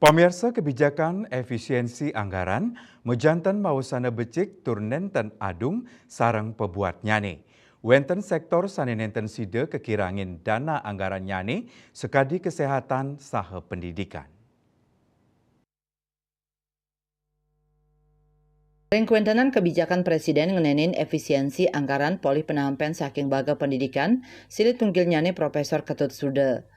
Pamirsa kebijakan efisiensi anggaran, mejanten mausana becik turnenten adung sarang pebuat nyane. Wenten sektor saninenten side kekirangin dana anggaran nyane sekadi kesehatan saha pendidikan. Rengkuentenan kebijakan Presiden ngenenin efisiensi anggaran poli penampen saking baga pendidikan, silit tunggilnyane Profesor Ketut Sude.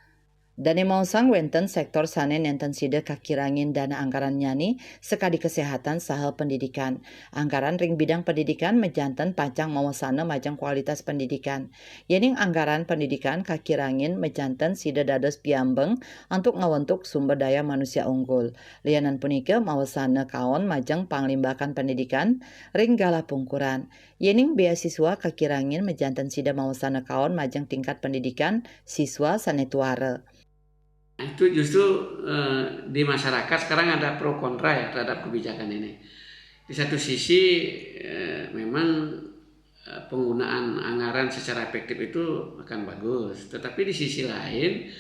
Dane mausang wenten sektor sanen enten side kakirangin dana anggaran nyani sekadi kesehatan saha pendidikan. Anggaran ring bidang pendidikan mejanten pacang mawasana majang kualitas pendidikan. Yening anggaran pendidikan kakirangin mejanten side dados piambeng untuk ngawentuk sumber daya manusia unggul. Lianan punike mawasana kaon majang panglimbakan pendidikan ring gala pungkuran. Yening beasiswa kakirangin mejanten side mawasana kaon majang tingkat pendidikan siswa sanetuare. Itu justru di masyarakat sekarang ada pro kontra ya terhadap kebijakan ini. Di satu sisi memang penggunaan anggaran secara efektif itu akan bagus, tetapi di sisi lain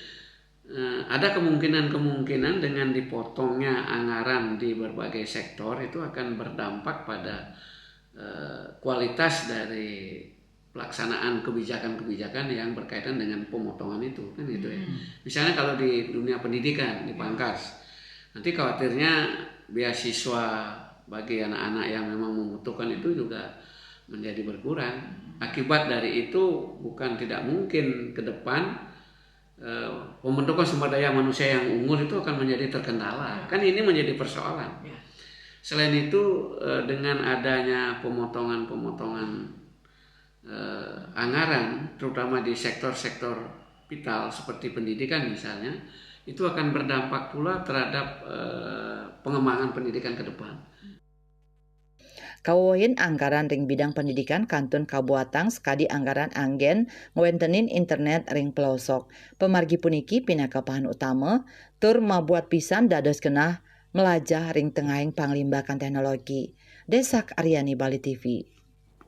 ada kemungkinan dengan dipotongnya anggaran di berbagai sektor itu akan berdampak pada kualitas dari pelaksanaan kebijakan-kebijakan yang berkaitan dengan pemotongan itu kan gitu ya. Misalnya kalau di dunia pendidikan dipangkas, nanti khawatirnya beasiswa bagi anak-anak yang memang membutuhkan itu juga menjadi berkurang. Akibat dari itu bukan tidak mungkin ke depan pembentukan sumber daya manusia yang unggul itu akan menjadi terkendala. Kan ini menjadi persoalan. Selain itu dengan adanya pemotongan anggaran terutama di sektor-sektor vital seperti pendidikan misalnya, itu akan berdampak pula terhadap pengembangan pendidikan ke depan. Kawohin anggaran ring bidang pendidikan kantun kabuatang sekadi anggaran anggen ngwentenin internet ring pelosok. Pemargi puniki pinaka pahan utama tur mabuat pisan dados kenah melajah ring tengahing panglimbakan teknologi. Desak Aryani Bali TV.